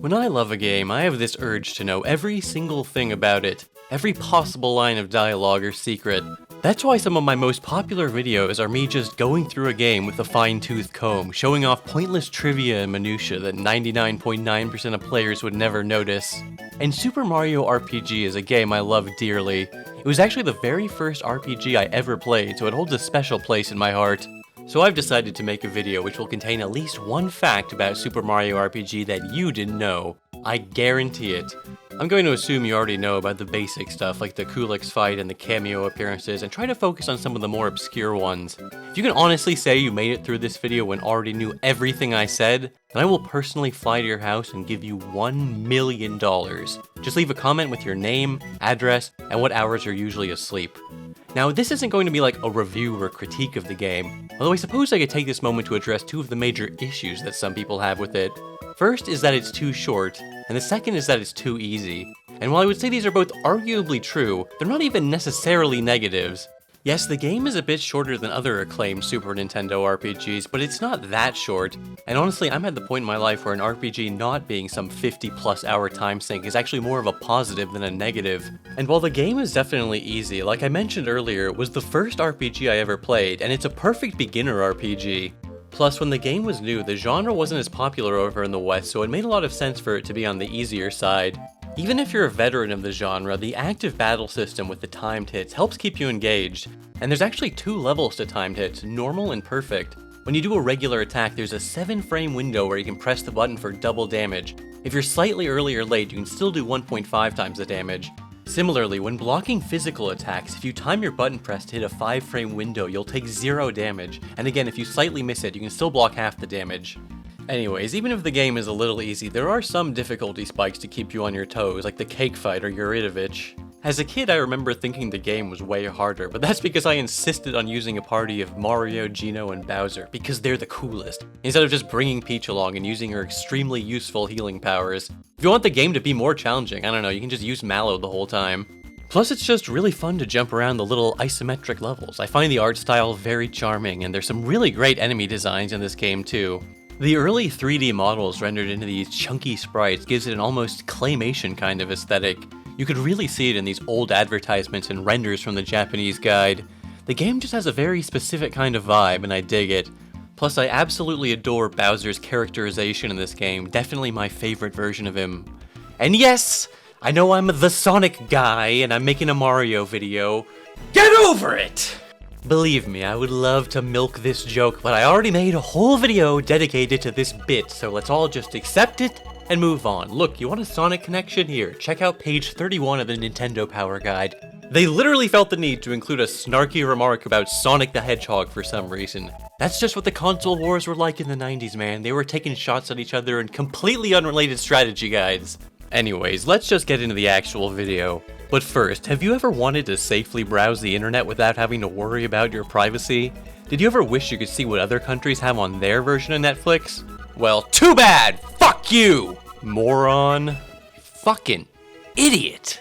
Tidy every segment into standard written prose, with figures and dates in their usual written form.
When I love a game, I have this urge to know every single thing about it, every possible line of dialogue or secret. That's why some of my most popular videos are me just going through a game with a fine-toothed comb, showing off pointless trivia and minutia that 99.9% of players would never notice. And Super Mario RPG is a game I love dearly. It was actually the very first RPG I ever played, so it holds a special place in my heart. So I've decided to make a video which will contain at least one fact about Super Mario RPG that you didn't know. I guarantee it. I'm going to assume you already know about the basic stuff like the Kulix fight and the cameo appearances, and try to focus on some of the more obscure ones. If you can honestly say you made it through this video and already knew everything I said, then I will personally fly to your house and give you $1 million. Just leave a comment with your name, address, and what hours you're usually asleep. Now, this isn't going to be like a review or critique of the game, although I suppose I could take this moment to address two of the major issues that some people have with it. First is that it's too short, and the second is that it's too easy. And while I would say these are both arguably true, they're not even necessarily negatives. Yes, the game is a bit shorter than other acclaimed Super Nintendo RPGs, but it's not that short. And honestly, I'm at the point in my life where an RPG not being some 50+ hour time sink is actually more of a positive than a negative. And while the game is definitely easy, like I mentioned earlier, it was the first RPG I ever played, and it's a perfect beginner RPG. Plus, when the game was new, the genre wasn't as popular over in the West, so it made a lot of sense for it to be on the easier side. Even if you're a veteran of the genre, the active battle system with the timed hits helps keep you engaged. And there's actually 2 levels to timed hits, normal and perfect. When you do a regular attack, there's a 7-frame window where you can press the button for double damage. If you're slightly early or late, you can still do 1.5 times the damage. Similarly, when blocking physical attacks, if you time your button press to hit a 5-frame window, you'll take 0 damage. And again, if you slightly miss it, you can still block half the damage. Anyways, even if the game is a little easy, there are some difficulty spikes to keep you on your toes, like the cake fight or Yuridovich. As a kid, I remember thinking the game was way harder, but that's because I insisted on using a party of Mario, Geno, and Bowser, because they're the coolest, instead of just bringing Peach along and using her extremely useful healing powers. If you want the game to be more challenging, I don't know, you can just use Mallow the whole time. Plus, it's just really fun to jump around the little isometric levels. I find the art style very charming, and there's some really great enemy designs in this game too. The early 3D models rendered into these chunky sprites gives it an almost claymation kind of aesthetic. You could really see it in these old advertisements and renders from the Japanese guide. The game just has a very specific kind of vibe, and I dig it. Plus, I absolutely adore Bowser's characterization in this game, definitely my favorite version of him. And yes, I know I'm the Sonic guy, and I'm making a Mario video. Get over it! Believe me, I would love to milk this joke, but I already made a whole video dedicated to this bit, so let's all just accept it and move on. Look, you want a Sonic connection? Here, check out page 31 of the Nintendo Power Guide. They literally felt the need to include a snarky remark about Sonic the Hedgehog for some reason. That's just what the console wars were like in the 90s, man. They were taking shots at each other in completely unrelated strategy guides. Anyways, let's just get into the actual video. But first, have you ever wanted to safely browse the internet without having to worry about your privacy? Did you ever wish you could see what other countries have on their version of Netflix? Well, too bad! Fuck you! Moron. Fucking idiot.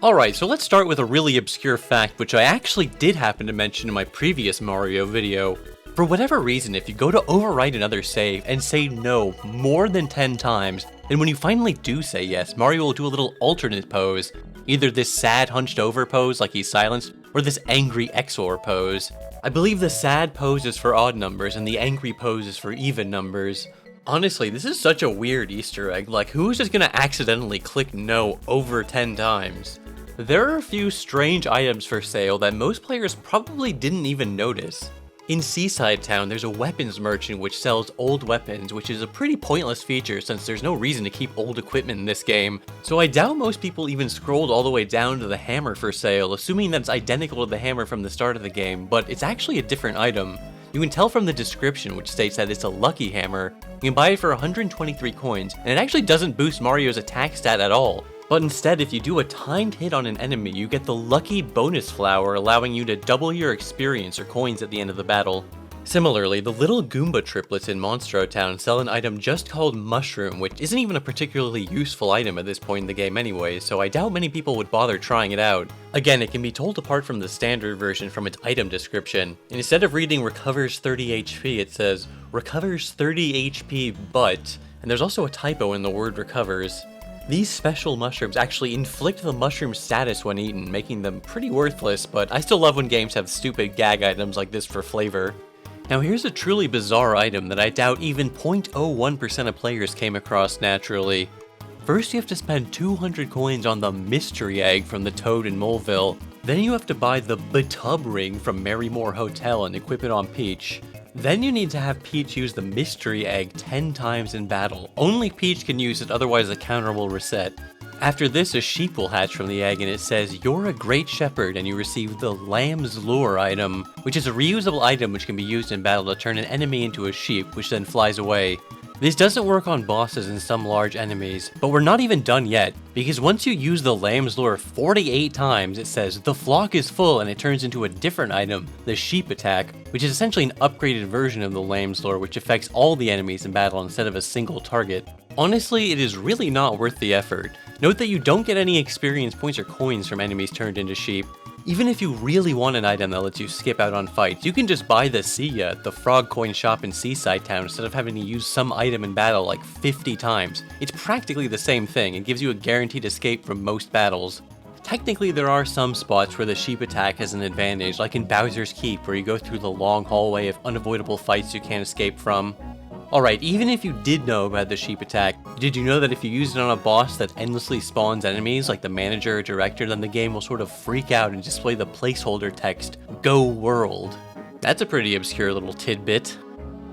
Alright, so let's start with a really obscure fact which I actually did happen to mention in my previous Mario video. For whatever reason, if you go to overwrite another save and say no more than 10 times, then when you finally do say yes, Mario will do a little alternate pose. Either this sad hunched over pose like he's silenced, or this angry XOR pose. I believe the sad pose is for odd numbers and the angry pose is for even numbers. Honestly, this is such a weird Easter egg, like who's just gonna accidentally click no over 10 times? There are a few strange items for sale that most players probably didn't even notice. In Seaside Town, there's a weapons merchant which sells old weapons, which is a pretty pointless feature since there's no reason to keep old equipment in this game. So I doubt most people even scrolled all the way down to the hammer for sale, assuming that it's identical to the hammer from the start of the game, but it's actually a different item. You can tell from the description, which states that it's a lucky hammer. You can buy it for 123 coins, and it actually doesn't boost Mario's attack stat at all. But instead, if you do a timed hit on an enemy, you get the lucky bonus flower, allowing you to double your experience or coins at the end of the battle. Similarly, the little Goomba triplets in Monstro Town sell an item just called Mushroom, which isn't even a particularly useful item at this point in the game anyway, so I doubt many people would bother trying it out. Again, it can be told apart from the standard version from its item description. And instead of reading recovers 30 HP, it says recovers 30 HP but, And there's also a typo in the word recovers. These special mushrooms actually inflict the mushroom status when eaten, making them pretty worthless, but I still love when games have stupid gag items like this for flavor. Now here's a truly bizarre item that I doubt even 0.01% of players came across naturally. First you have to spend 200 coins on the mystery egg from the Toad in Moleville. Then you have to buy the Batub ring from Merrymore Hotel and equip it on Peach. Then you need to have Peach use the mystery egg 10 times in battle. Only Peach can use it, otherwise the counter will reset. After this, a sheep will hatch from the egg and it says, "You're a great shepherd," and you receive the Lamb's Lure item, which is a reusable item which can be used in battle to turn an enemy into a sheep, which then flies away. This doesn't work on bosses and some large enemies, but we're not even done yet, because once you use the Lamb's Lure 48 times, it says, "The flock is full," and it turns into a different item, the Sheep Attack, which is essentially an upgraded version of the Lamb's Lure, which affects all the enemies in battle instead of a single target. Honestly, it is really not worth the effort. Note that you don't get any experience points or coins from enemies turned into sheep. Even if you really want an item that lets you skip out on fights, you can just buy the Sia at the frog coin shop in Seaside Town instead of having to use some item in battle like 50 times. It's practically the same thing and gives you a guaranteed escape from most battles. Technically, there are some spots where the Sheep Attack has an advantage, like in Bowser's Keep, where you go through the long hallway of unavoidable fights you can't escape from. Alright, even if you did know about the Sheep Attack, did you know that if you use it on a boss that endlessly spawns enemies, like the manager or director, then the game will sort of freak out and display the placeholder text, "Go World"? That's a pretty obscure little tidbit.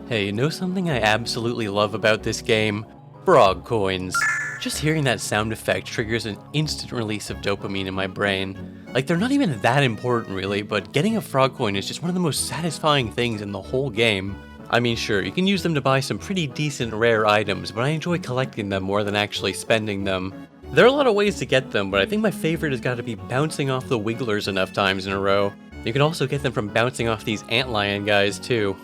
Hey, you know something I absolutely love about this game? Frog coins. Just hearing that sound effect triggers an instant release of dopamine in my brain. Like, they're not even that important really, but getting a frog coin is just one of the most satisfying things in the whole game. I mean, sure, you can use them to buy some pretty decent rare items, but I enjoy collecting them more than actually spending them. There are a lot of ways to get them, but I think my favorite has got to be bouncing off the wigglers enough times in a row. You can also get them from bouncing off these antlion guys too.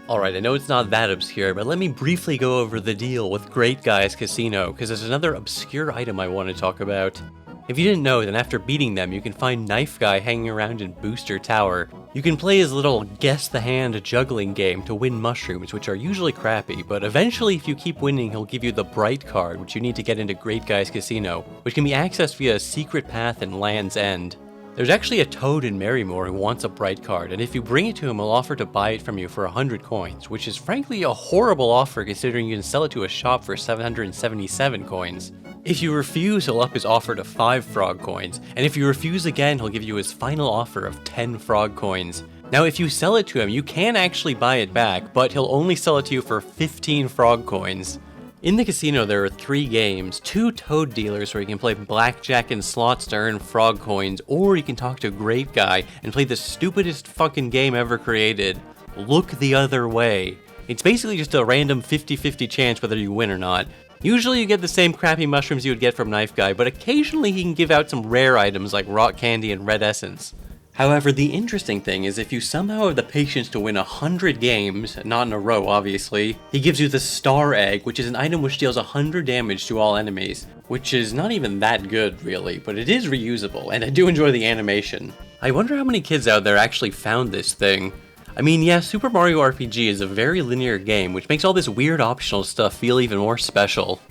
Alright, I know it's not that obscure, but let me briefly go over the deal with Great Guys Casino, because there's another obscure item I want to talk about. If you didn't know, then after beating them, you can find Knife Guy hanging around in Booster Tower. You can play his little guess the hand juggling game to win mushrooms, which are usually crappy, but eventually if you keep winning, he'll give you the Bright card, which you need to get into Great Guys Casino, which can be accessed via a secret path in Land's End. There's actually a Toad in Merrymore who wants a Bright card, and if you bring it to him, he'll offer to buy it from you for 100 coins, which is frankly a horrible offer considering you can sell it to a shop for 777 coins. If you refuse, he'll up his offer to 5 frog coins, and if you refuse again, he'll give you his final offer of 10 frog coins. Now, if you sell it to him, you can actually buy it back, but he'll only sell it to you for 15 frog coins. In the casino, there are 3 games, 2 Toad dealers where you can play blackjack and slots to earn frog coins, or you can talk to Great Guy and play the stupidest fucking game ever created, Look the Other Way. It's basically just a random 50-50 chance whether you win or not. Usually you get the same crappy mushrooms you would get from Knife Guy, but occasionally he can give out some rare items like rock candy and red essence. However, the interesting thing is if you somehow have the patience to win 100 games, not in a row obviously, he gives you the Star Egg, which is an item which deals 100 damage to all enemies, which is not even that good really, but it is reusable, and I do enjoy the animation. I wonder how many kids out there actually found this thing. I mean, yeah, Super Mario RPG is a very linear game, which makes all this weird optional stuff feel even more special.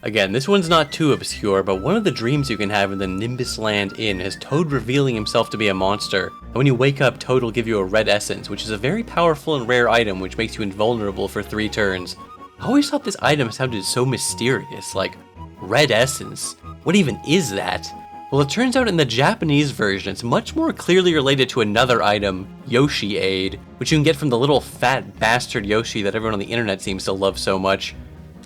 Again, this one's not too obscure, but one of the dreams you can have in the Nimbus Land Inn is Toad revealing himself to be a monster, and when you wake up, Toad will give you a red essence, which is a very powerful and rare item which makes you invulnerable for 3 turns. I always thought this item sounded so mysterious, like, red essence? What even is that? Well, it turns out in the Japanese version, it's much more clearly related to another item, Yoshi Aid, which you can get from the little fat bastard Yoshi that everyone on the internet seems to love so much.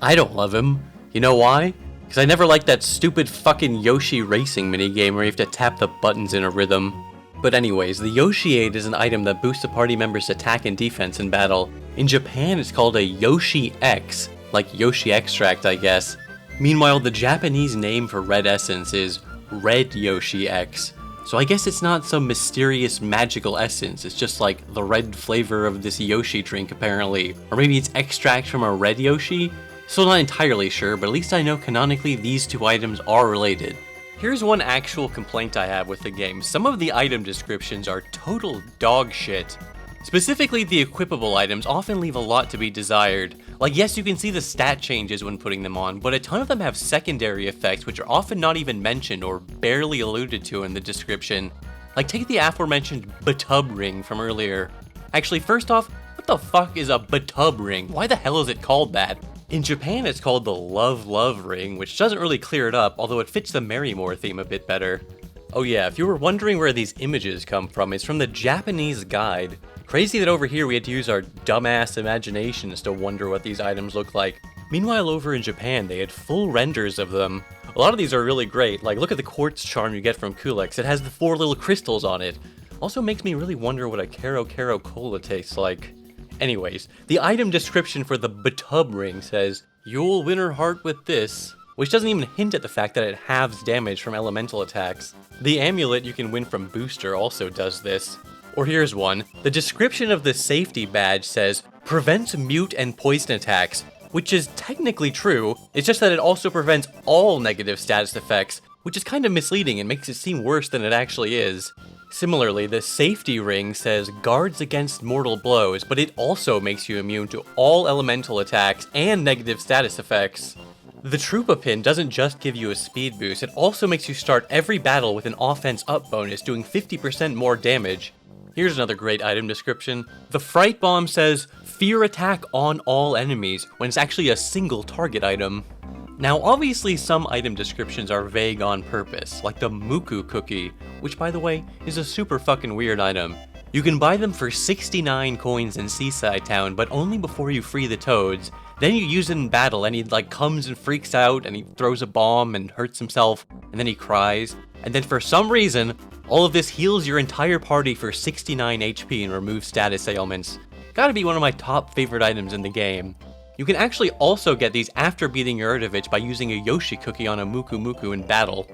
I don't love him. You know why? Because I never liked that stupid fucking Yoshi racing minigame where you have to tap the buttons in a rhythm. But anyways, the Yoshi Aid is an item that boosts a party member's attack and defense in battle. In Japan, it's called a Yoshi X, like Yoshi Extract, I guess. Meanwhile, the Japanese name for red essence is Red Yoshi X. So I guess it's not some mysterious magical essence, it's just like the red flavor of this Yoshi drink apparently. Or maybe it's extract from a red Yoshi? Still not entirely sure, but at least I know canonically these 2 items are related. Here's one actual complaint I have with the game. Some of the item descriptions are total dog shit. Specifically, the equipable items often leave a lot to be desired. Like, yes, you can see the stat changes when putting them on, but a ton of them have secondary effects which are often not even mentioned or barely alluded to in the description. Like, take the aforementioned batub ring from earlier. Actually, first off, what the fuck is a batub ring? Why the hell is it called that? In Japan, it's called the Love ring, which doesn't really clear it up, although it fits the Marrymore theme a bit better. Oh yeah, if you were wondering where these images come from, it's from the Japanese guide. Crazy that over here we had to use our dumbass imaginations to wonder what these items look like. Meanwhile, over in Japan, they had full renders of them. A lot of these are really great, like look at the quartz charm you get from Kulex, it has the 4 little crystals on it. Also makes me really wonder what a Karo Karo Cola tastes like. Anyways, the item description for the batub ring says, "You'll win her heart with this," which doesn't even hint at the fact that it halves damage from elemental attacks. The amulet you can win from Booster also does this. Or here's one. The description of the safety badge says, "Prevents mute and poison attacks," which is technically true, it's just that it also prevents all negative status effects, which is kind of misleading and makes it seem worse than it actually is. Similarly, the safety ring says guards against mortal blows, but it also makes you immune to all elemental attacks and negative status effects. The Troopa pin doesn't just give you a speed boost, it also makes you start every battle with an offense up bonus, doing 50% more damage. Here's another great item description. The Fright Bomb says, "Fear attack on all enemies," when it's actually a single target item. Now obviously some item descriptions are vague on purpose, like the Muku cookie, which by the way, is a super fucking weird item. You can buy them for 69 coins in Seaside Town, but only before you free the toads. Then you use it in battle and he like comes and freaks out and he throws a bomb and hurts himself, and then he cries. And then for some reason, all of this heals your entire party for 69 HP and removes status ailments. Gotta be one of my top favorite items in the game. You can actually also get these after beating your Erdovich by using a Yoshi cookie on a Muku Muku in battle.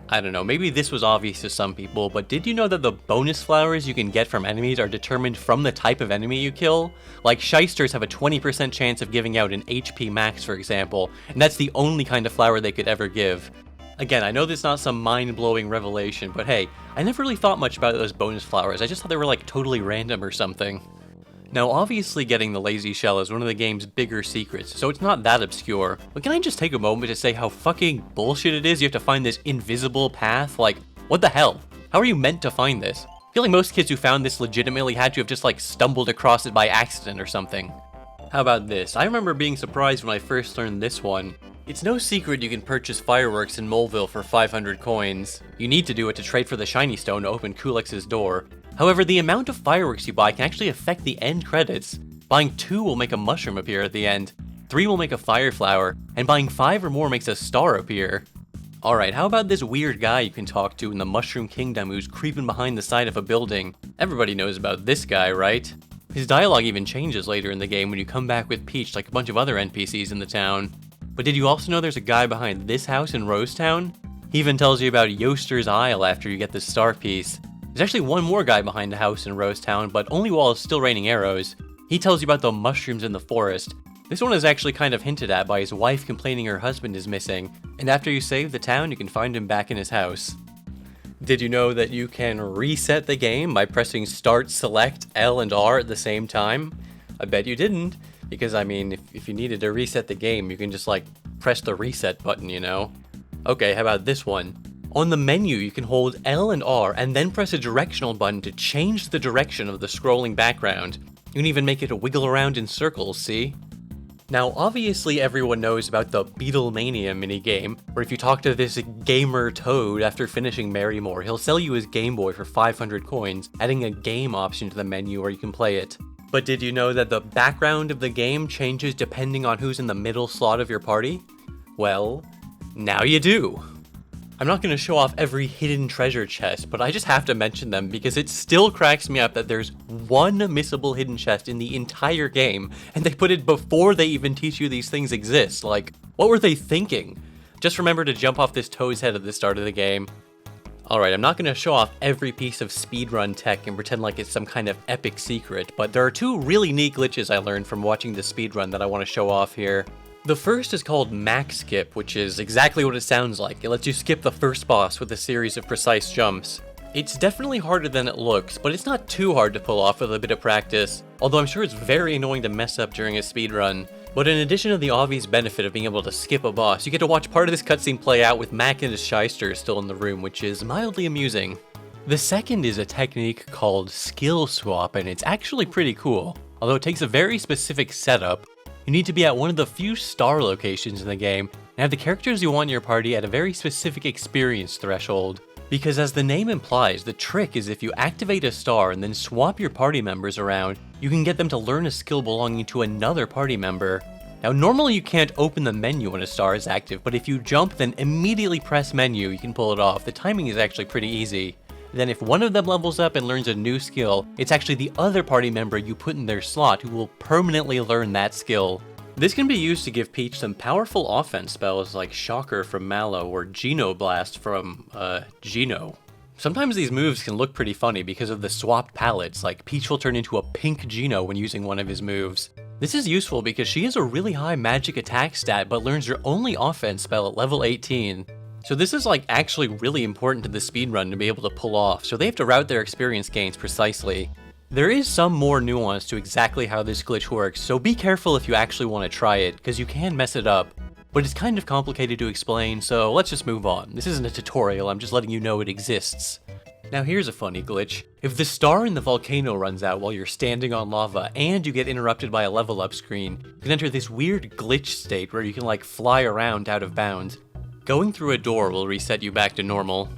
I don't know, maybe this was obvious to some people, but did you know that the bonus flowers you can get from enemies are determined from the type of enemy you kill? Like, shysters have a 20% chance of giving out an HP max, for example, and that's the only kind of flower they could ever give. Again, I know this is not some mind-blowing revelation, but hey, I never really thought much about those bonus flowers, I just thought they were like totally random or something. Now obviously getting the lazy shell is one of the game's bigger secrets, so it's not that obscure, but can I just take a moment to say how fucking bullshit it is you have to find this invisible path? Like, what the hell? How are you meant to find this? I feel like most kids who found this legitimately had to have just like stumbled across it by accident or something. How about this? I remember being surprised when I first learned this one. It's no secret you can purchase fireworks in Moleville for 500 coins. You need to do it to trade for the shiny stone to open Kulex's door. However, the amount of fireworks you buy can actually affect the end credits. Buying 2 will make a mushroom appear at the end, 3 will make a fire flower, and buying 5 or more makes a star appear. Alright, how about this weird guy you can talk to in the Mushroom Kingdom who's creeping behind the side of a building? Everybody knows about this guy, right? His dialogue even changes later in the game when you come back with Peach like a bunch of other NPCs in the town. But did you also know there's a guy behind this house in Rosetown? He even tells you about Yoster's Isle after you get the star piece. There's actually one more guy behind the house in Rosetown, but only while it's still raining arrows. He tells you about the mushrooms in the forest. This one is actually kind of hinted at by his wife complaining her husband is missing, and after you save the town, you can find him back in his house. Did you know that you can reset the game by pressing Start, Select, L, and R at the same time? I bet you didn't, because I mean, if you needed to reset the game, you can just like press the reset button, you know? Okay, how about this one? On the menu, you can hold L and R and then press a directional button to change the direction of the scrolling background. You can even make it wiggle around in circles, see? Now, obviously everyone knows about the Beatlemania minigame, where if you talk to this gamer Toad after finishing Marrymore, he'll sell you his Game Boy for 500 coins, adding a game option to the menu where you can play it. But did you know that the background of the game changes depending on who's in the middle slot of your party? Well, now you do. I'm not going to show off every hidden treasure chest, but I just have to mention them because it still cracks me up that there's one missable hidden chest in the entire game, and they put it before they even teach you these things exist. Like, what were they thinking? Just remember to jump off this toad's head at the start of the game. Alright, I'm not going to show off every piece of speedrun tech and pretend like it's some kind of epic secret, but there are 2 really neat glitches I learned from watching the speedrun that I want to show off here. The first is called Max Skip, which is exactly what it sounds like. It lets you skip the first boss with a series of precise jumps. It's definitely harder than it looks, but it's not too hard to pull off with a bit of practice, although I'm sure it's very annoying to mess up during a speedrun. But in addition to the obvious benefit of being able to skip a boss, you get to watch part of this cutscene play out with Mac and his shyster still in the room, which is mildly amusing. The second is a technique called skill swap, and it's actually pretty cool. Although it takes a very specific setup, you need to be at one of the few star locations in the game, and have the characters you want in your party at a very specific experience threshold. Because as the name implies, the trick is if you activate a star and then swap your party members around, you can get them to learn a skill belonging to another party member. Now normally you can't open the menu when a star is active, but if you jump then immediately press menu, you can pull it off. The timing is actually pretty easy. Then if one of them levels up and learns a new skill, it's actually the other party member you put in their slot who will permanently learn that skill. This can be used to give Peach some powerful offense spells like Shocker from Mallow or Geno Blast from, Geno. Sometimes these moves can look pretty funny because of the swapped palettes, like Peach will turn into a pink Geno when using one of his moves. This is useful because she has a really high magic attack stat but learns her only offense spell at level 18. So this is like actually really important to the speedrun to be able to pull off, so they have to route their experience gains precisely. There is some more nuance to exactly how this glitch works, so be careful if you actually want to try it, because you can mess it up. But it's kind of complicated to explain, so let's just move on. This isn't a tutorial, I'm just letting you know it exists. Now here's a funny glitch. If the star in the volcano runs out while you're standing on lava, and you get interrupted by a level up screen, you can enter this weird glitch state where you can like fly around out of bounds. Going through a door will reset you back to normal.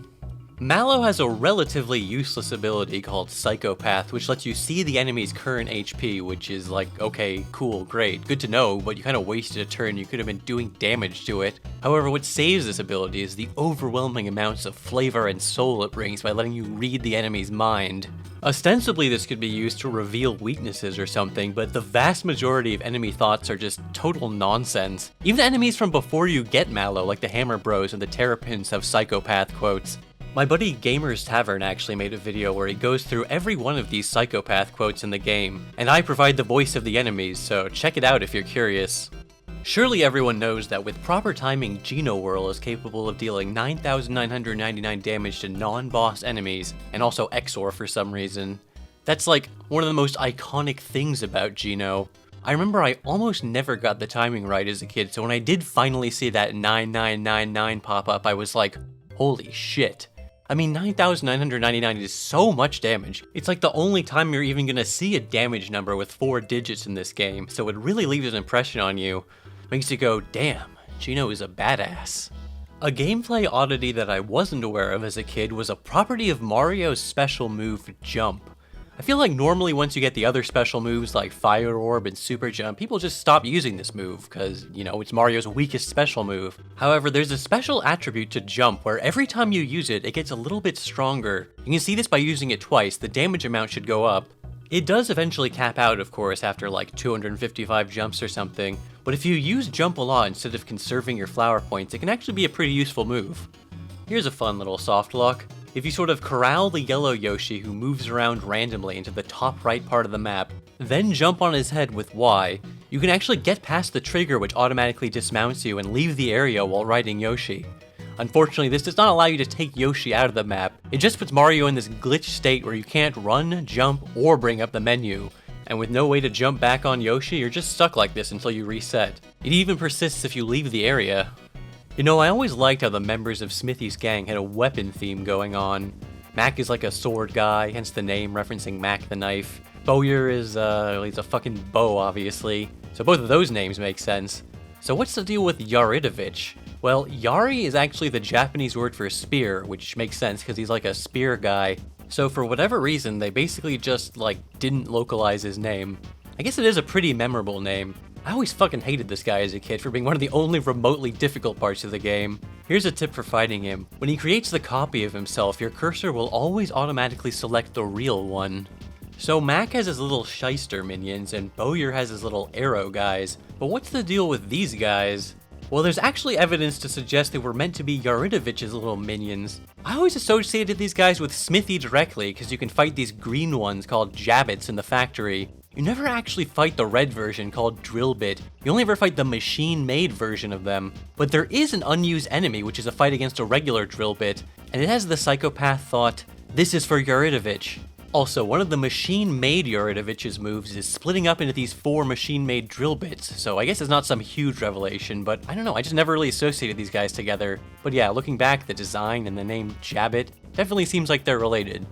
Mallow has a relatively useless ability called Psychopath, which lets you see the enemy's current HP, which is like, okay, cool, great, good to know, but you kind of wasted a turn, you could have been doing damage to it. However, what saves this ability is the overwhelming amounts of flavor and soul it brings by letting you read the enemy's mind. Ostensibly this could be used to reveal weaknesses or something, but the vast majority of enemy thoughts are just total nonsense. Even enemies from before you get Mallow, like the Hammer Bros and the Terrapins, have Psychopath quotes. My buddy Gamer's Tavern actually made a video where he goes through every one of these Psychopath quotes in the game, and I provide the voice of the enemies, so check it out if you're curious. Surely everyone knows that with proper timing, Geno World is capable of dealing 9,999 damage to non-boss enemies, and also XOR for some reason. That's like one of the most iconic things about Geno. I remember I almost never got the timing right as a kid, so when I did finally see that 9999 pop up, I was like, holy shit. I mean, 9,999 is so much damage. It's like the only time you're even gonna see a damage number with 4 digits in this game, so it really leaves an impression on you. Makes you go, damn, Geno is a badass. A gameplay oddity that I wasn't aware of as a kid was a property of Mario's special move, Jump. I feel like normally once you get the other special moves like Fire Orb and Super Jump, people just stop using this move because, you know, it's Mario's weakest special move. However, there's a special attribute to Jump where every time you use it, it gets a little bit stronger. You can see this by using it twice, the damage amount should go up. It does eventually cap out, of course, after like 255 jumps or something, but if you use Jump a lot instead of conserving your flower points, it can actually be a pretty useful move. Here's a fun little softlock. If you sort of corral the yellow Yoshi who moves around randomly into the top right part of the map, then jump on his head with Y, you can actually get past the trigger which automatically dismounts you and leave the area while riding Yoshi. Unfortunately, this does not allow you to take Yoshi out of the map, it just puts Mario in this glitch state where you can't run, jump, or bring up the menu. And with no way to jump back on Yoshi, you're just stuck like this until you reset. It even persists if you leave the area. You know, I always liked how the members of Smithy's gang had a weapon theme going on. Mac is like a sword guy, hence the name referencing Mac the knife. Bowyer is, he's a fucking bow, obviously. So both of those names make sense. So what's the deal with Yaridovich? Well, Yari is actually the Japanese word for spear, which makes sense because he's like a spear guy. So for whatever reason, they basically just, like, didn't localize his name. I guess it is a pretty memorable name. I always fucking hated this guy as a kid for being one of the only remotely difficult parts of the game. Here's a tip for fighting him. When he creates the copy of himself, your cursor will always automatically select the real one. So Mac has his little shyster minions, and Bowyer has his little arrow guys. But what's the deal with these guys? Well, there's actually evidence to suggest they were meant to be Yaridovich's little minions. I always associated these guys with Smithy directly, because you can fight these green ones called Jabbits in the factory. You never actually fight the red version called Drillbit, you only ever fight the machine-made version of them. But there is an unused enemy which is a fight against a regular Drillbit, and it has the Psychopath thought, This is for Yuridovich. Also, one of the machine-made Yuridovich's moves is splitting up into these 4 machine-made drill bits, so I guess it's not some huge revelation, but I don't know, I just never really associated these guys together. But yeah, looking back, the design and the name Jabbit definitely seems like they're related.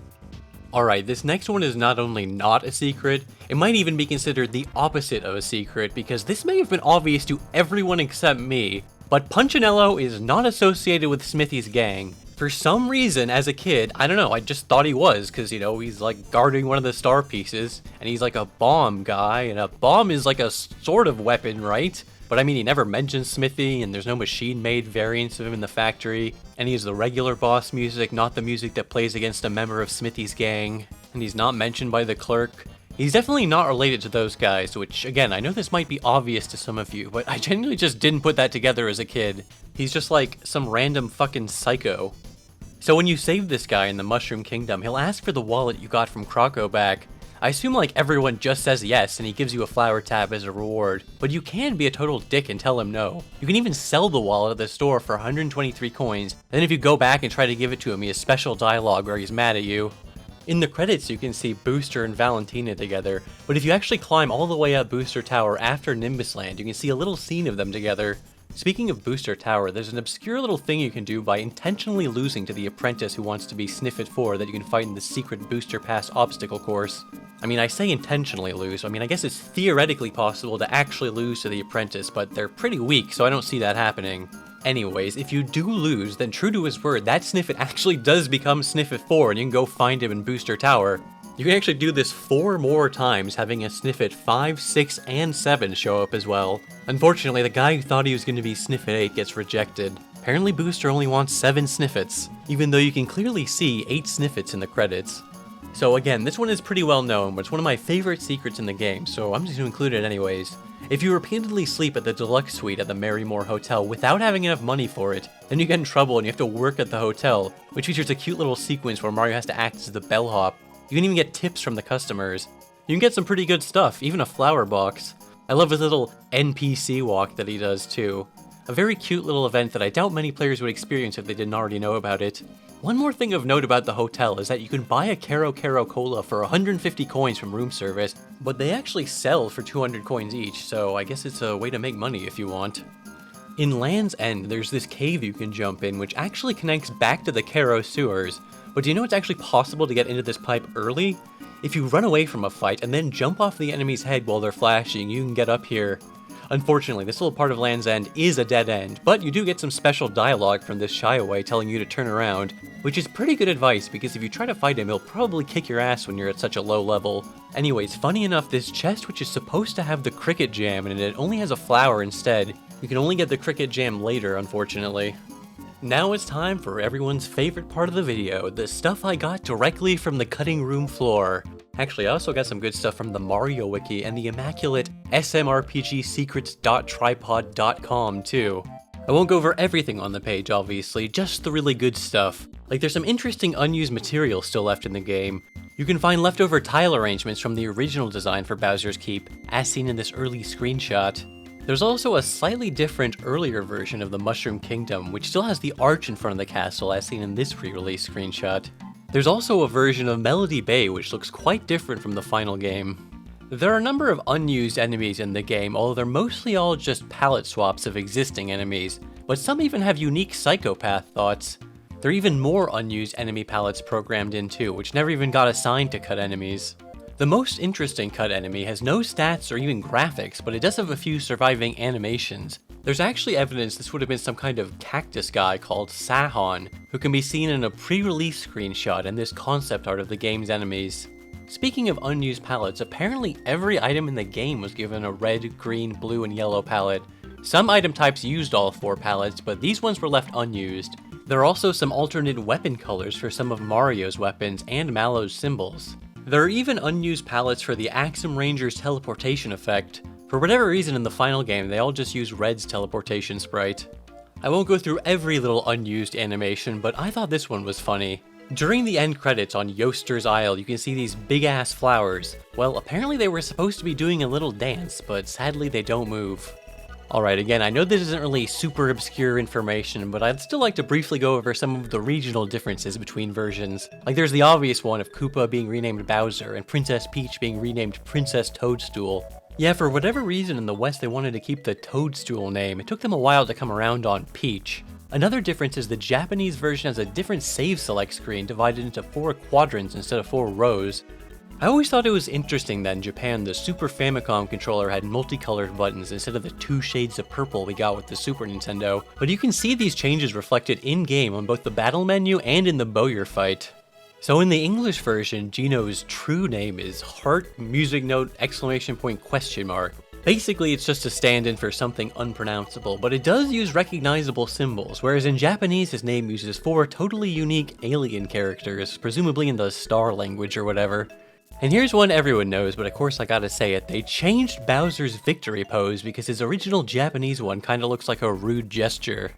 Alright, this next one is not only not a secret, it might even be considered the opposite of a secret, because this may have been obvious to everyone except me, but Punchinello is not associated with Smithy's gang. For some reason, as a kid, I don't know, I just thought he was, because, you know, he's like guarding one of the star pieces, and he's like a bomb guy, and a bomb is like a sort of weapon, right? But I mean, he never mentions Smithy, and there's no machine-made variants of him in the factory, and he has the regular boss music, not the music that plays against a member of Smithy's gang, and he's not mentioned by the clerk. He's definitely not related to those guys, which, again, I know this might be obvious to some of you, but I genuinely just didn't put that together as a kid. He's just like some random fucking psycho. So when you save this guy in the Mushroom Kingdom, he'll ask for the wallet you got from Croco back. I assume like everyone just says yes and he gives you a flower tab as a reward, but you can be a total dick and tell him no. You can even sell the wallet at the store for 123 coins, then if you go back and try to give it to him, he has special dialogue where he's mad at you. In the credits you can see Booster and Valentina together, but if you actually climb all the way up Booster Tower after Nimbus Land, you can see a little scene of them together. Speaking of Booster Tower, there's an obscure little thing you can do by intentionally losing to the apprentice who wants to be Sniffit 4 that you can fight in the secret Booster Pass obstacle course. I mean, I say intentionally lose, I mean, I guess it's theoretically possible to actually lose to the apprentice, but they're pretty weak, so I don't see that happening. Anyways, if you do lose, then true to his word, that Sniffit actually does become Sniffit 4 and you can go find him in Booster Tower. You can actually do this 4 more times, having a Sniffit 5, 6, and 7 show up as well. Unfortunately, the guy who thought he was going to be Sniffit 8 gets rejected. Apparently Booster only wants 7 Sniffits, even though you can clearly see 8 Sniffits in the credits. So again, this one is pretty well known, but it's one of my favorite secrets in the game, so I'm just going to include it anyways. If you repeatedly sleep at the deluxe suite at the Marrymore Hotel without having enough money for it, then you get in trouble and you have to work at the hotel, which features a cute little sequence where Mario has to act as the bellhop. You can even get tips from the customers. You can get some pretty good stuff, even a flower box. I love his little NPC walk that he does too. A very cute little event that I doubt many players would experience if they didn't already know about it. One more thing of note about the hotel is that you can buy a Caro Caro Cola for 150 coins from room service, but they actually sell for 200 coins each, so I guess it's a way to make money if you want. In Land's End, there's this cave you can jump in which actually connects back to the Caro sewers. But do you know it's actually possible to get into this pipe early? If you run away from a fight and then jump off the enemy's head while they're flashing, you can get up here. Unfortunately, this little part of Land's End is a dead end, but you do get some special dialogue from this Shy Away telling you to turn around, which is pretty good advice because if you try to fight him, he'll probably kick your ass when you're at such a low level. Anyways, funny enough, this chest which is supposed to have the Cricket Jam in it only has a flower instead. You can only get the Cricket Jam later, unfortunately. Now it's time for everyone's favorite part of the video, the stuff I got directly from the cutting room floor. Actually, I also got some good stuff from the Mario Wiki and the immaculate smrpgsecrets.tripod.com too. I won't go over everything on the page, obviously, just the really good stuff. Like, there's some interesting unused material still left in the game. You can find leftover tile arrangements from the original design for Bowser's Keep, as seen in this early screenshot. There's also a slightly different earlier version of the Mushroom Kingdom, which still has the arch in front of the castle as seen in this pre-release screenshot. There's also a version of Melody Bay which looks quite different from the final game. There are a number of unused enemies in the game, although they're mostly all just palette swaps of existing enemies, but some even have unique Psychopath thoughts. There are even more unused enemy palettes programmed in too, which never even got assigned to cut enemies. The most interesting cut enemy has no stats or even graphics, but it does have a few surviving animations. There's actually evidence this would have been some kind of cactus guy called Sahon, who can be seen in a pre-release screenshot and this concept art of the game's enemies. Speaking of unused palettes, apparently every item in the game was given a red, green, blue, and yellow palette. Some item types used all 4 palettes, but these ones were left unused. There are also some alternate weapon colors for some of Mario's weapons and Mallow's symbols. There are even unused palettes for the Axum Ranger's teleportation effect. For whatever reason in the final game, they all just use Red's teleportation sprite. I won't go through every little unused animation, but I thought this one was funny. During the end credits on Yoster's Isle, you can see these big-ass flowers. Well, apparently they were supposed to be doing a little dance, but sadly they don't move. Alright, again, I know this isn't really super obscure information, but I'd still like to briefly go over some of the regional differences between versions. Like, there's the obvious one of Koopa being renamed Bowser and Princess Peach being renamed Princess Toadstool. Yeah, for whatever reason in the West they wanted to keep the Toadstool name. It took them a while to come around on Peach. Another difference is the Japanese version has a different save select screen divided into 4 quadrants instead of 4 rows. I always thought it was interesting that in Japan the Super Famicom controller had multicolored buttons instead of the 2 shades of purple we got with the Super Nintendo, but you can see these changes reflected in-game on both the battle menu and in the Bowyer fight. So in the English version, Geno's true name is heart, music note, exclamation point, question mark. Basically, it's just a stand-in for something unpronounceable, but it does use recognizable symbols, whereas in Japanese his name uses 4 totally unique alien characters, presumably in the Star language or whatever. And here's one everyone knows, but of course I gotta say it, they changed Bowser's victory pose because his original Japanese one kinda looks like a rude gesture.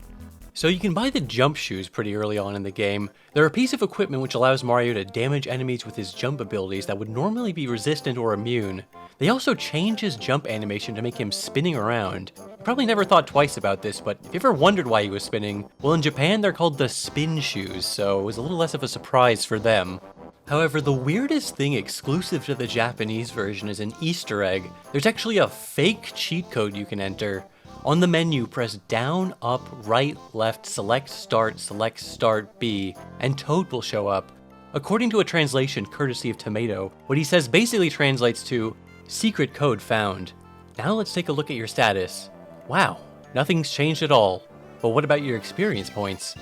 So you can buy the jump shoes pretty early on in the game. They're a piece of equipment which allows Mario to damage enemies with his jump abilities that would normally be resistant or immune. They also change his jump animation to make him spinning around. You probably never thought twice about this, but if you ever wondered why he was spinning, well in Japan they're called the spin shoes, so it was a little less of a surprise for them. However, the weirdest thing exclusive to the Japanese version is an Easter egg. There's actually a fake cheat code you can enter. On the menu, press down, up, right, left, select start B, and Toad will show up. According to a translation courtesy of Tomato, what he says basically translates to, secret code found. Now let's take a look at your status. Wow, nothing's changed at all. But what about your experience points?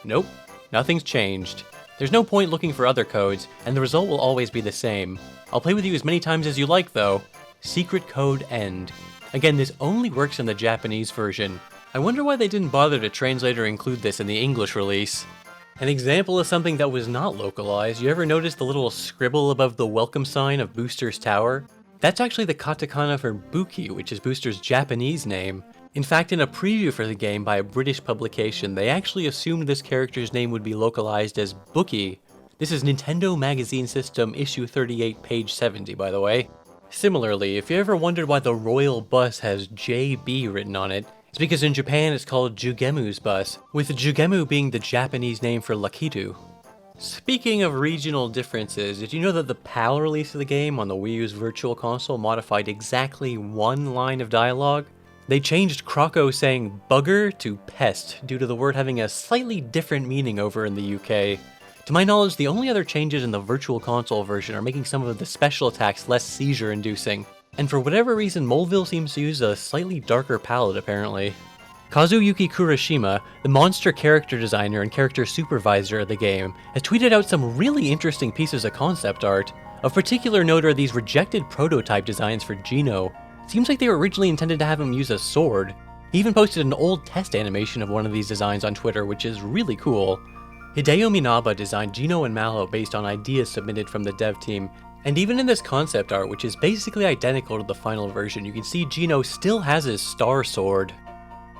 Nope, nothing's changed. There's no point looking for other codes, and the result will always be the same. I'll play with you as many times as you like though. Secret code end. Again, this only works in the Japanese version. I wonder why they didn't bother to translate or include this in the English release. An example of something that was not localized, you ever notice the little scribble above the welcome sign of Booster's tower? That's actually the katakana for Buki, which is Booster's Japanese name. In fact, in a preview for the game by a British publication, they actually assumed this character's name would be localized as Bookie. This is Nintendo Magazine System issue 38, page 70, by the way. Similarly, if you ever wondered why the Royal Bus has JB written on it, it's because in Japan it's called Jugemu's Bus, with Jugemu being the Japanese name for Lakitu. Speaking of regional differences, did you know that the PAL release of the game on the Wii U's Virtual Console modified exactly 1 line of dialogue? They changed Croco saying bugger to pest due to the word having a slightly different meaning over in the UK. To my knowledge, the only other changes in the Virtual Console version are making some of the special attacks less seizure-inducing. And for whatever reason, Moleville seems to use a slightly darker palette apparently. Kazuyuki Kurashima, the monster character designer and character supervisor of the game, has tweeted out some really interesting pieces of concept art. Of particular note are these rejected prototype designs for Geno. Seems like they were originally intended to have him use a sword. He even posted an old test animation of one of these designs on Twitter, which is really cool. Hideo Minaba designed Geno and Mallow based on ideas submitted from the dev team, and even in this concept art, which is basically identical to the final version, you can see Geno still has his star sword.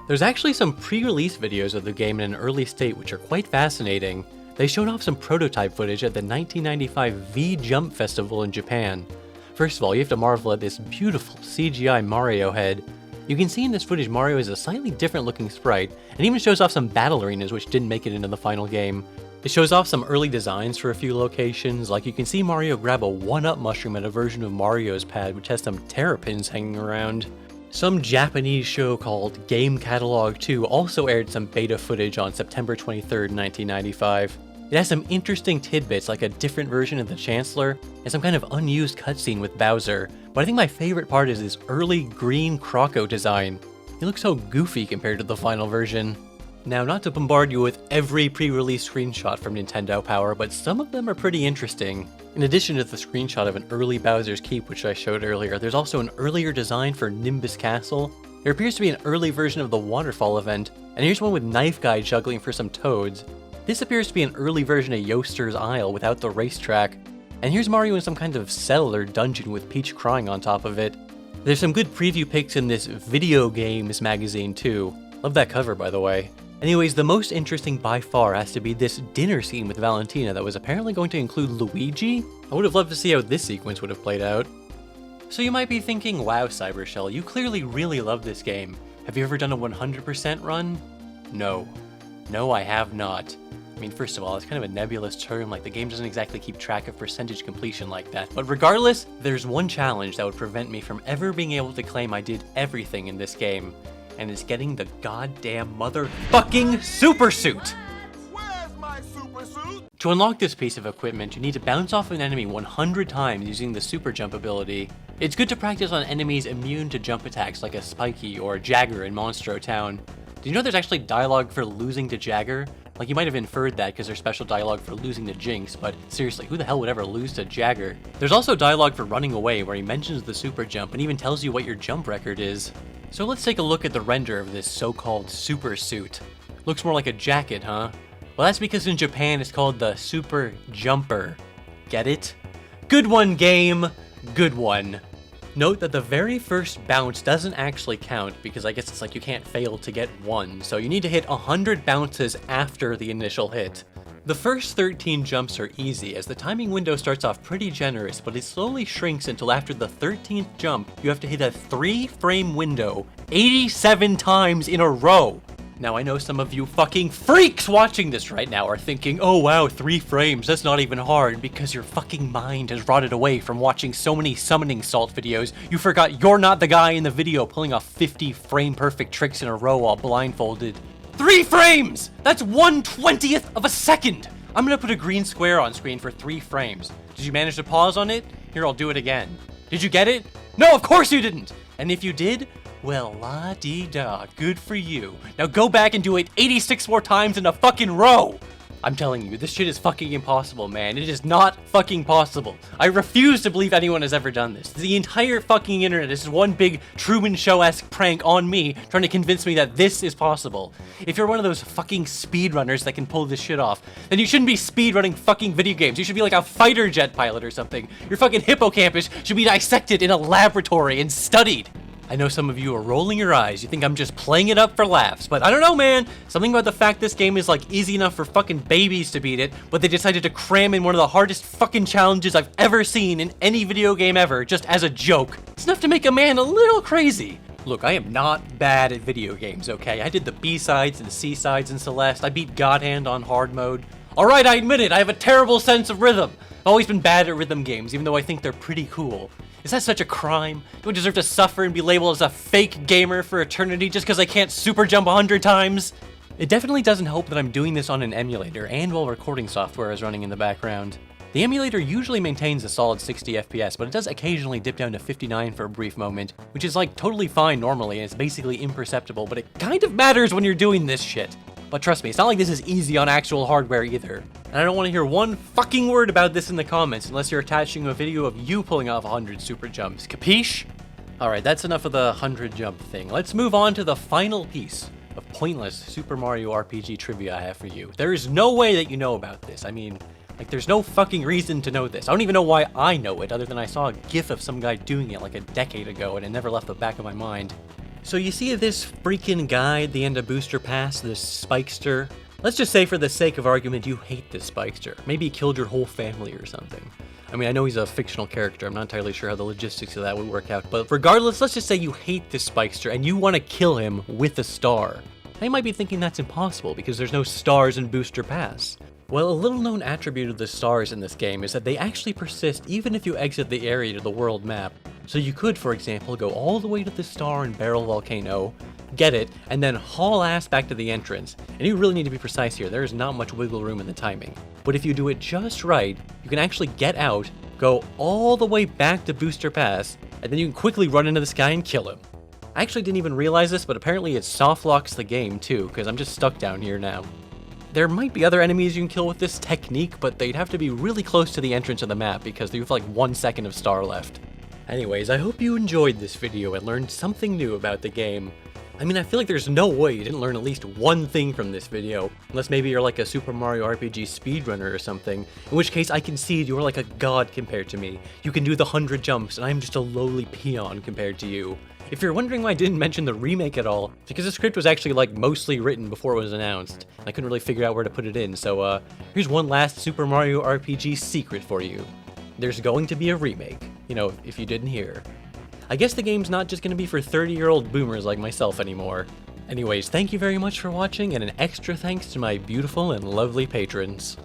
There's actually some pre-release videos of the game in an early state which are quite fascinating. They showed off some prototype footage at the 1995 V-Jump Festival in Japan. First of all, you have to marvel at this beautiful CGI Mario head. You can see in this footage Mario is a slightly different looking sprite, and even shows off some battle arenas which didn't make it into the final game. It shows off some early designs for a few locations, like you can see Mario grab a 1-up mushroom at a version of Mario's pad which has some terrapins hanging around. Some Japanese show called Game Catalog 2 also aired some beta footage on September 23rd, 1995. It has some interesting tidbits like a different version of the Chancellor, and some kind of unused cutscene with Bowser, but I think my favorite part is this early green Croco design. He looks so goofy compared to the final version. Now, not to bombard you with every pre-release screenshot from Nintendo Power, but some of them are pretty interesting. In addition to the screenshot of an early Bowser's Keep which I showed earlier, there's also an earlier design for Nimbus Castle. There appears to be an early version of the Waterfall event, and here's one with Knife Guy juggling for some toads. This appears to be an early version of Yoster's Isle without the racetrack. And here's Mario in some kind of cell or dungeon with Peach crying on top of it. There's some good preview pics in this Video Games magazine too. Love that cover, by the way. Anyways, the most interesting by far has to be this dinner scene with Valentina that was apparently going to include Luigi. I would have loved to see how this sequence would have played out. So you might be thinking, wow Cybershell, you clearly really love this game. Have you ever done a 100% run? No. No, I have not. I mean, first of all, it's kind of a nebulous term, like the game doesn't exactly keep track of percentage completion like that. But regardless, there's one challenge that would prevent me from ever being able to claim I did everything in this game, and it's getting the goddamn motherfucking super suit! Where's my super suit? To unlock this piece of equipment, you need to bounce off an enemy 100 times using the super jump ability. It's good to practice on enemies immune to jump attacks like a Spiky or a Jagger in Monstro Town. Did you know there's actually dialogue for losing to Jagger? Like, you might have inferred that because there's special dialogue for losing to Jinx, but seriously, who the hell would ever lose to Jagger? There's also dialogue for running away where he mentions the super jump and even tells you what your jump record is. So let's take a look at the render of this so-called super suit. Looks more like a jacket, huh? Well, that's because in Japan it's called the super jumper. Get it? Good one, game! Good one. Note that the very first bounce doesn't actually count because I guess it's like you can't fail to get one, so you need to hit 100 bounces after the initial hit. The first 13 jumps are easy as the timing window starts off pretty generous, but it slowly shrinks until after the 13th jump you have to hit a 3-frame window 87 times in a row. Now I know some of you fucking freaks watching this right now are thinking, oh wow, 3 frames, that's not even hard, because your fucking mind has rotted away from watching so many summoning salt videos, you forgot you're not the guy in the video pulling off 50 frame perfect tricks in a row while blindfolded. 3 frames! That's 1/20th of a second! I'm gonna put a green square on screen for 3 frames. Did you manage to pause on it? Here, I'll do it again. Did you get it? No, of course you didn't! And if you did, well, la-dee-da, good for you. Now go back and do it 86 more times in a fucking row! I'm telling you, this shit is fucking impossible, man. It is not fucking possible. I refuse to believe anyone has ever done this. The entire fucking internet is one big Truman Show-esque prank on me, trying to convince me that this is possible. If you're one of those fucking speedrunners that can pull this shit off, then you shouldn't be speedrunning fucking video games. You should be like a fighter jet pilot or something. Your fucking hippocampus should be dissected in a laboratory and studied. I know some of you are rolling your eyes, you think I'm just playing it up for laughs, but I don't know, man. Something about the fact this game is like easy enough for fucking babies to beat it, but they decided to cram in one of the hardest fucking challenges I've ever seen in any video game ever, just as a joke. It's enough to make a man a little crazy. Look, I am not bad at video games, okay? I did the B-sides and C-sides in Celeste, I beat God Hand on hard mode. Alright, I admit it, I have a terrible sense of rhythm. I've always been bad at rhythm games, even though I think they're pretty cool. Is that such a crime? Do I deserve to suffer and be labeled as a fake gamer for eternity just because I can't super jump 100 times? It definitely doesn't help that I'm doing this on an emulator and while recording software is running in the background. The emulator usually maintains a solid 60 FPS, but it does occasionally dip down to 59 for a brief moment, which is like totally fine normally and it's basically imperceptible, but it kind of matters when you're doing this shit. But trust me, it's not like this is easy on actual hardware either. And I don't want to hear one fucking word about this in the comments unless you're attaching a video of you pulling off 100 super jumps. Capiche? Alright, that's enough of the 100 jump thing. Let's move on to the final piece of pointless Super Mario RPG trivia I have for you. There is no way that you know about this. I mean, like, there's no fucking reason to know this. I don't even know why I know it, other than I saw a gif of some guy doing it like a decade ago and it never left the back of my mind. So you see this freaking guy at the end of Booster Pass, this Spikester? Let's just say for the sake of argument you hate this Spikester. Maybe he killed your whole family or something. I mean, I know he's a fictional character, I'm not entirely sure how the logistics of that would work out, but regardless, let's just say you hate this Spikester and you want to kill him with a star. Now you might be thinking that's impossible because there's no stars in Booster Pass. Well, a little known attribute of the stars in this game is that they actually persist even if you exit the area to the world map. So you could, for example, go all the way to the star in Barrel Volcano, get it, and then haul ass back to the entrance. And you really need to be precise here, there is not much wiggle room in the timing. But if you do it just right, you can actually get out, go all the way back to Booster Pass, and then you can quickly run into this guy and kill him. I actually didn't even realize this, but apparently it softlocks the game too, because I'm just stuck down here now. There might be other enemies you can kill with this technique, but they'd have to be really close to the entrance of the map because you have like 1 second of star left. Anyways, I hope you enjoyed this video and learned something new about the game. I mean, I feel like there's no way you didn't learn at least one thing from this video, unless maybe you're like a Super Mario RPG speedrunner or something, in which case I concede you're like a god compared to me. You can do the 100 jumps, and I'm just a lowly peon compared to you. If you're wondering why I didn't mention the remake at all, it's because the script was actually like mostly written before it was announced, and I couldn't really figure out where to put it in, so here's one last Super Mario RPG secret for you. There's going to be a remake, you know, if you didn't hear. I guess the game's not just gonna be for 30-year-old boomers like myself anymore. Anyways, thank you very much for watching, and an extra thanks to my beautiful and lovely patrons.